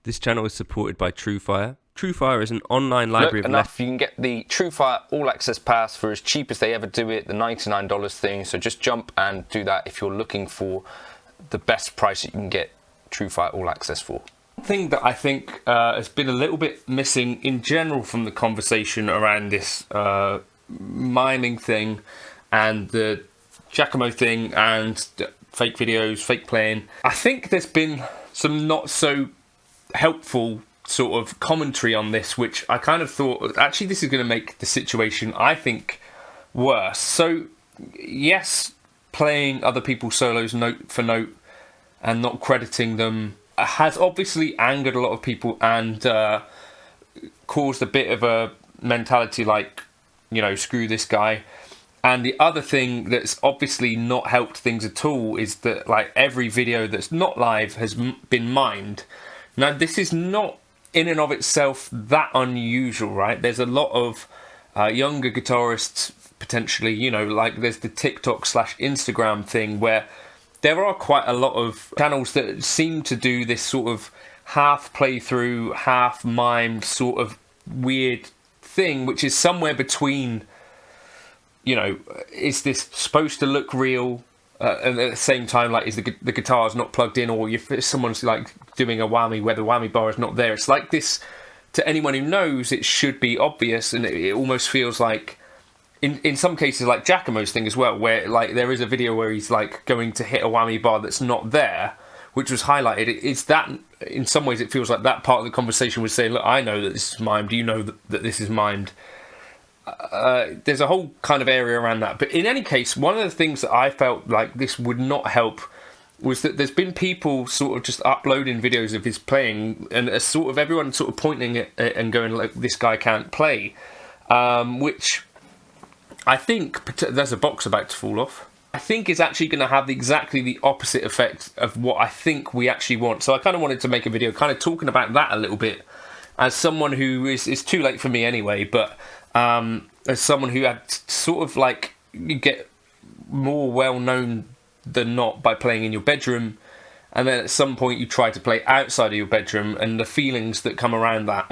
This channel is supported by Truefire. Truefire is an online library of You can get the Truefire All Access Pass for as cheap as they ever do it, the $99 thing. So just jump and do that if you're looking for the best price that you can get Truefire All Access for. One thing that I think has been a little bit missing in general from the conversation around this miming thing and the Giacomo thing and the fake videos, fake playing, I think there's been some not so helpful sort of commentary on this, which I kind of thought, actually, this is going to make the situation, I think, worse. So, yes, playing other people's solos note for note and not crediting them has obviously angered a lot of people and caused a bit of a mentality like, you know, screw this guy. And the other thing that's obviously not helped things at all is that, like, every video that's not live has been mimed. Now, this is not in and of itself that unusual, right? There's a lot of younger guitarists, potentially, you know, like there's the TikTok/Instagram thing where there are quite a lot of channels that seem to do this sort of half playthrough, half mimed sort of weird thing, which is somewhere between, you know, is this supposed to look real? And at the same time, like, is the guitar's not plugged in, or if someone's like doing a whammy where the whammy bar is not there. It's like this, to anyone who knows, it should be obvious, and it almost feels like, in some cases, like Giacomo's thing as well, where like there is a video where he's like going to hit a whammy bar that's not there, which was highlighted. It's that, in some ways, it feels like that part of the conversation was saying, look, I know that this is mimed, you know that this is mimed. There's a whole kind of area around that. But in any case, one of the things that I felt like this would not help was that there's been people sort of just uploading videos of his playing, and sort of everyone sort of pointing at it and going like, this guy can't play, which I think, there's a box about to fall off, I think is actually going to have exactly the opposite effect of what I think we actually want. So I kind of wanted to make a video kind of talking about that a little bit, as someone who is too late for me anyway, but as someone who had sort of like, you get more well known than not by playing in your bedroom, and then at some point you try to play outside of your bedroom, and the feelings that come around that.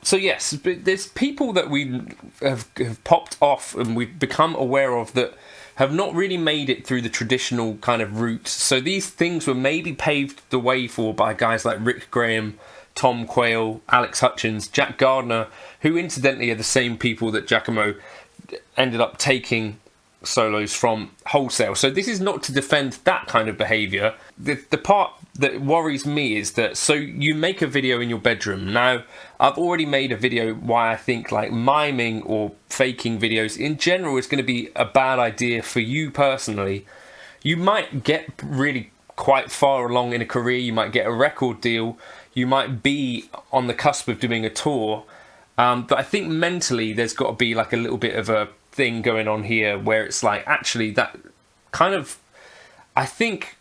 So yes, but there's people that we have popped off and we've become aware of that have not really made it through the traditional kind of route. So these things were maybe paved the way for by guys like Rick Graham, Tom Quayle, Alex Hutchins, Jack Gardner, who incidentally are the same people that Giacomo ended up taking solos from wholesale. So this is not to defend that kind of behaviour. The part that worries me is that, so you make a video in your bedroom. Now, I've already made a video why I think like miming or faking videos in general is going to be a bad idea for you personally. You might get really quite far along in a career, you might get a record deal, you might be on the cusp of doing a tour, but I think mentally there's got to be like a little bit of a thing going on here where it's like, actually that kind of, I think,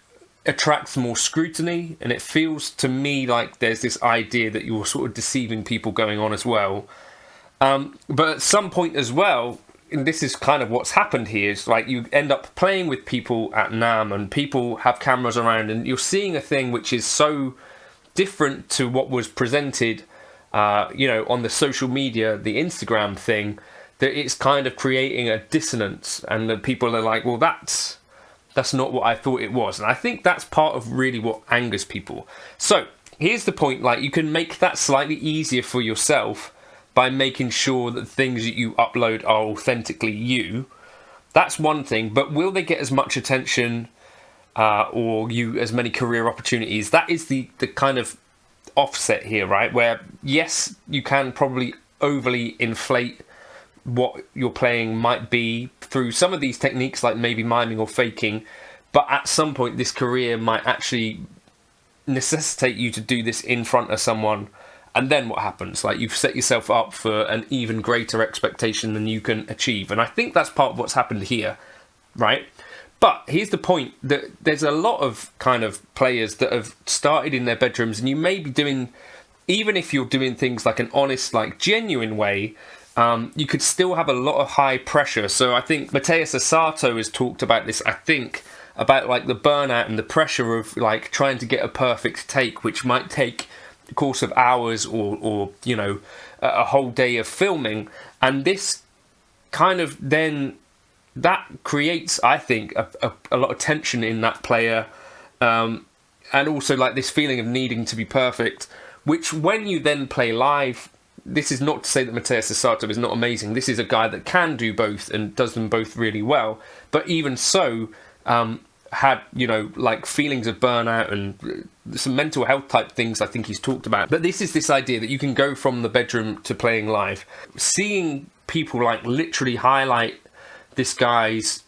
attracts more scrutiny, and it feels to me like there's this idea that you're sort of deceiving people going on as well. But at some point as well, and this is kind of what's happened here, is like you end up playing with people at NAMM and people have cameras around and you're seeing a thing which is so different to what was presented on the social media, the Instagram thing, that it's kind of creating a dissonance, and that people are like, well, that's not what I thought it was. And I think that's part of really what angers people. So here's the point, like you can make that slightly easier for yourself by making sure that things that you upload are authentically you. That's one thing, but will they get as much attention or you as many career opportunities? That is the kind of offset here, right? Where yes, you can probably overly inflate what you're playing might be through some of these techniques like maybe miming or faking, but at some point this career might actually necessitate you to do this in front of someone, and then what happens? Like you've set yourself up for an even greater expectation than you can achieve, and I think that's part of what's happened here, right? But here's the point, that there's a lot of kind of players that have started in their bedrooms, and you may be doing, even if you're doing things like an honest, like genuine way, you could still have a lot of high pressure. So I think Matthias Asato has talked about this, I think, about like the burnout and the pressure of like trying to get a perfect take, which might take the course of hours or a whole day of filming. And this kind of then, that creates, I think, a lot of tension in that player, and also like this feeling of needing to be perfect, which when you then play live, this is not to say that Matthias Asato is not amazing. This is a guy that can do both and does them both really well. But even so, had, like feelings of burnout and some mental health type things I think he's talked about. But this is this idea that you can go from the bedroom to playing live. Seeing people like literally highlight this guy's,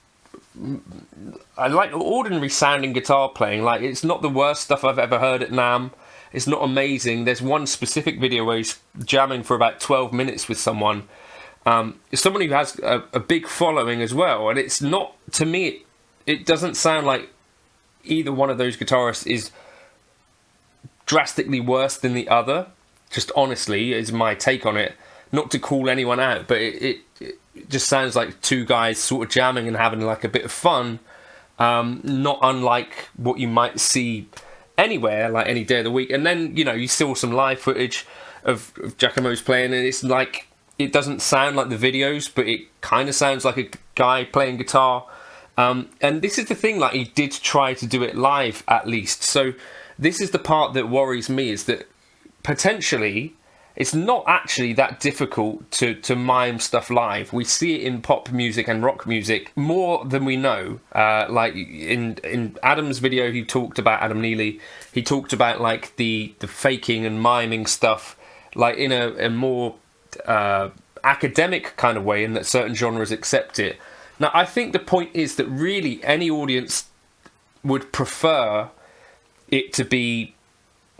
I like ordinary sounding guitar playing. Like it's not the worst stuff I've ever heard at NAMM. It's not amazing. There's one specific video where he's jamming for about 12 minutes with someone. Someone who has a big following as well. And it's not, to me, it doesn't sound like either one of those guitarists is drastically worse than the other. Just honestly, is my take on it. Not to call anyone out, but it just sounds like two guys sort of jamming and having like a bit of fun. Not unlike what you might see anywhere, like any day of the week. And then you saw some live footage of Giacomo's playing, and it's like, it doesn't sound like the videos, but it kind of sounds like a guy playing guitar. And this is the thing, like he did try to do it live at least. So this is the part that worries me, is that potentially it's not actually that difficult to mime stuff live. We see it in pop music and rock music more than we know. Like in Adam's video, he talked about, Adam Neely, he talked about like the faking and miming stuff, like in a more academic kind of way, in that certain genres accept it. Now, I think the point is that really any audience would prefer it to be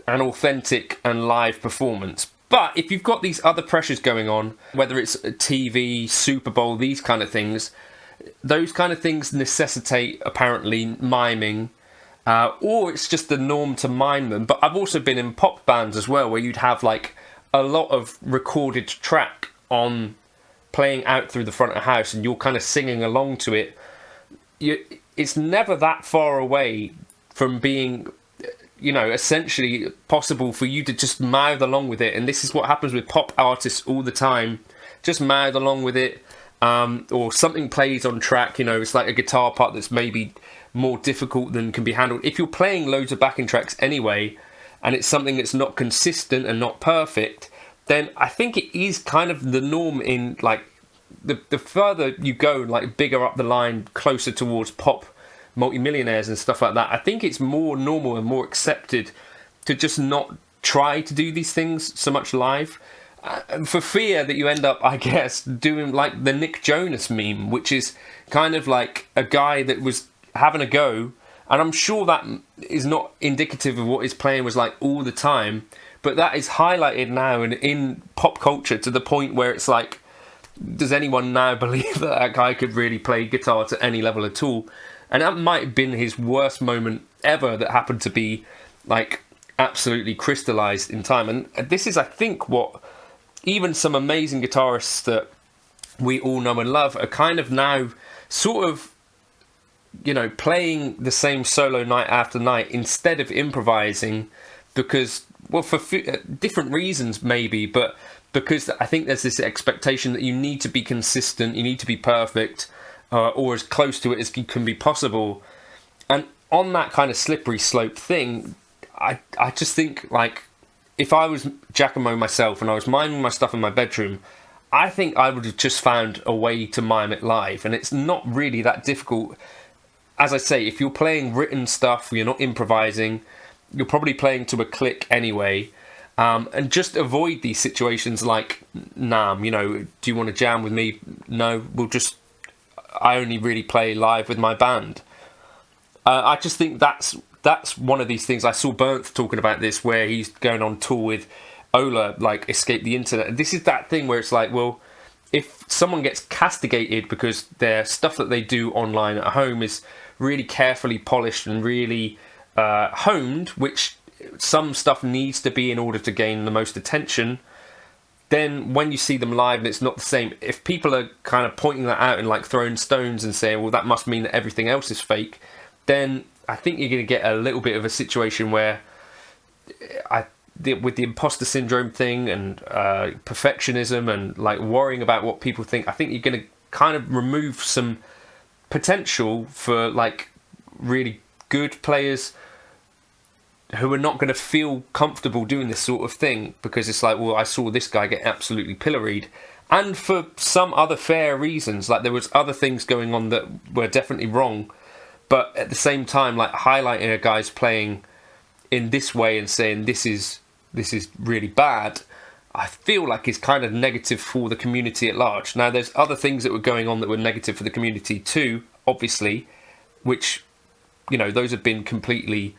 an authentic and live performance. But if you've got these other pressures going on, whether it's TV, Super Bowl, these kind of things, those kind of things necessitate apparently miming, or it's just the norm to mime them. But I've also been in pop bands as well, where you'd have like a lot of recorded track on playing out through the front of the house, and you're kind of singing along to it. It's never that far away from being, essentially possible for you to just mouth along with it. And this is what happens with pop artists all the time. Just mouth along with it, or something plays on track. It's like a guitar part that's maybe more difficult than can be handled. If you're playing loads of backing tracks anyway, and it's something that's not consistent and not perfect, then I think it is kind of the norm in like the further you go, like bigger up the line, closer towards pop multimillionaires and stuff like that, I think it's more normal and more accepted to just not try to do these things so much live, for fear that you end up, I guess, doing like the Nick Jonas meme, which is kind of like a guy that was having a go, and I'm sure that is not indicative of what his playing was like all the time, but that is highlighted now in pop culture to the point where it's like, does anyone now believe that that guy could really play guitar to any level at all? And that might have been his worst moment ever, that happened to be like absolutely crystallized in time. And this is, I think, what even some amazing guitarists that we all know and love are kind of now sort of, you know, playing the same solo night after night instead of improvising, because, well, for different reasons maybe, but because I think there's this expectation that you need to be consistent, you need to be perfect, or as close to it as can be possible. And on that kind of slippery slope thing, I just think, like, if I was Giacomo myself and I was miming my stuff in my bedroom, I think I would have just found a way to mime it live. And it's not really that difficult. As I say, if you're playing written stuff, you're not improvising, you're probably playing to a click anyway. And just avoid these situations like, nah, you know, do you want to jam with me? No, I only really play live with my band. I just think that's one of these things. I saw Bernth talking about this, where he's going on tour with Ola, like Escape the Internet. This is that thing where it's like, well, if someone gets castigated because their stuff that they do online at home is really carefully polished and really honed, which some stuff needs to be in order to gain the most attention, then when you see them live and it's not the same, if people are kind of pointing that out and like throwing stones and saying, well, that must mean that everything else is fake, then I think you're going to get a little bit of a situation where with the imposter syndrome thing and perfectionism and like worrying about what people think, I think you're going to kind of remove some potential for like really good players who are not going to feel comfortable doing this sort of thing, because it's like, well, I saw this guy get absolutely pilloried, and for some other fair reasons, like there was other things going on that were definitely wrong, but at the same time, like highlighting a guy's playing in this way and saying this is really bad, I feel like is kind of negative for the community at large. Now, there's other things that were going on that were negative for the community too, obviously, which, you know, those have been completely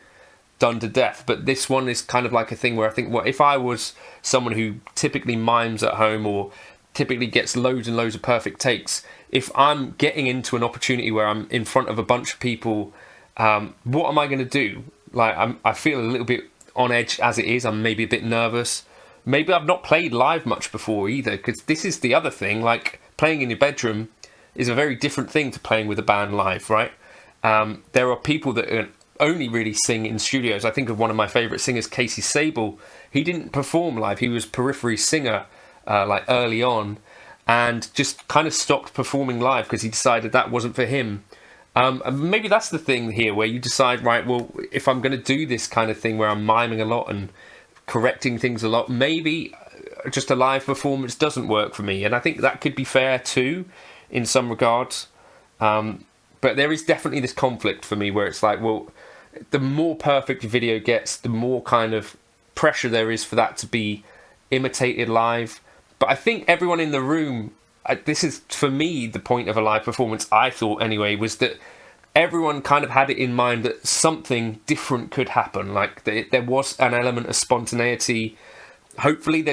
done to death, but this one is kind of like a thing where I think, well, if I was someone who typically mimes at home or typically gets loads and loads of perfect takes, if I'm getting into an opportunity where I'm in front of a bunch of people, what am I going to do? Like, I feel a little bit on edge as it is. I'm maybe a bit nervous. Maybe I've not played live much before either, because this is the other thing, like playing in your bedroom is a very different thing to playing with a band live, right? There are people that only really sing in studios. I think of one of my favourite singers, Casey Sable. He didn't perform live. He was periphery singer like early on, and just kind of stopped performing live because he decided that wasn't for him. Maybe that's the thing here, where you decide, right, well, if I'm going to do this kind of thing where I'm miming a lot and correcting things a lot, maybe just a live performance doesn't work for me. And I think that could be fair too, in some regards. But there is definitely this conflict for me where it's like, well, the more perfect a video gets, the more kind of pressure there is for that to be imitated live. But I think everyone in the room, this is, for me, the point of a live performance, I thought anyway, was that everyone kind of had it in mind that something different could happen. Like, there was an element of spontaneity. Hopefully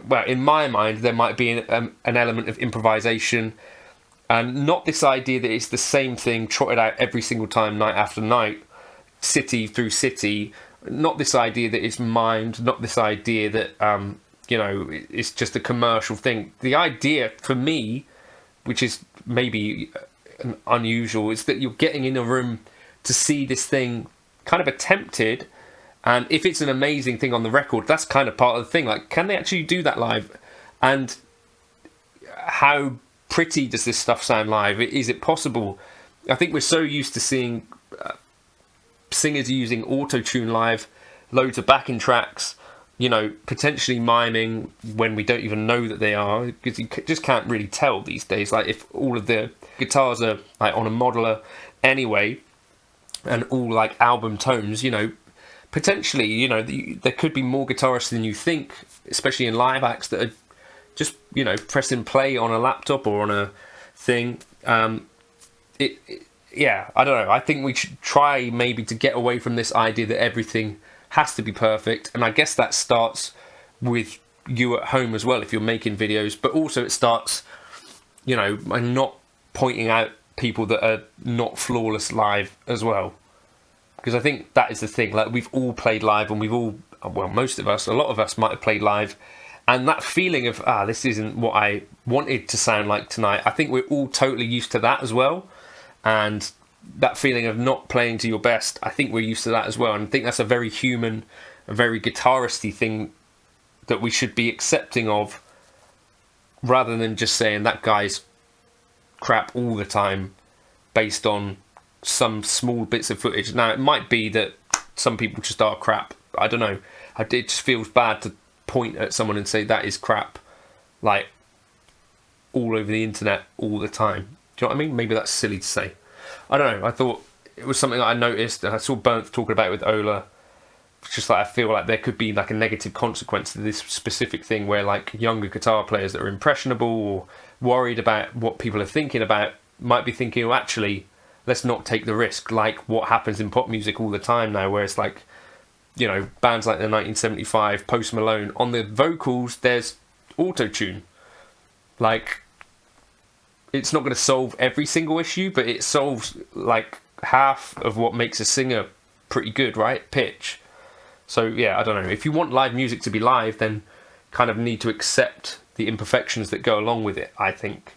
well, in my mind, there might be an element of improvisation. And not this idea that it's the same thing trotted out every single time, night after night, city through city. Not this idea that it's mimed, not this idea that, you know, it's just a commercial thing. The idea, for me, which is maybe unusual, is that you're getting in a room to see this thing kind of attempted, and if it's an amazing thing on the record, that's kind of part of the thing. Like, can they actually do that live? And how pretty does this stuff sound live? Is it possible? I think we're so used to seeing singers using autotune live, loads of backing tracks, you know, potentially miming when we don't even know that they are, because you just can't really tell these days. Like, if all of the guitars are like on a modeler anyway, and all like album tones, you know, potentially, you know, there could be more guitarists than you think, especially in live acts, that are just, you know, pressing play on a laptop or on a thing. Yeah, I don't know. I think we should try maybe to get away from this idea that everything has to be perfect, and I guess that starts with you at home as well if you're making videos, but also it starts, you know, by not pointing out people that are not flawless live as well, because I think that is the thing. Like, we've all played live, and we've all, well, most of us, a lot of us might have played live, and that feeling of, this isn't what I wanted to sound like tonight, I think we're all totally used to that as well. And that feeling of not playing to your best, I think we're used to that as well. And I think that's a very human, a very guitaristy thing that we should be accepting of, rather than just saying that guy's crap all the time based on some small bits of footage. Now, it might be that some people just are crap. I don't know. It just feels bad to point at someone and say that is crap, like, all over the internet all the time. Do you know what I mean? Maybe that's silly to say. I don't know. I thought it was something that I noticed, and I saw Bernd talking about it with Ola. It's just like, I feel like there could be like a negative consequence to this specific thing, where like younger guitar players that are impressionable or worried about what people are thinking about might be thinking, oh, actually, let's not take the risk, like what happens in pop music all the time now, where it's like, you know, bands like the 1975, Post Malone, on the vocals there's autotune. Like, it's not going to solve every single issue, but it solves like half of what makes a singer pretty good, right? Pitch. So yeah, I don't know. If you want live music to be live, then kind of need to accept the imperfections that go along with it, I think.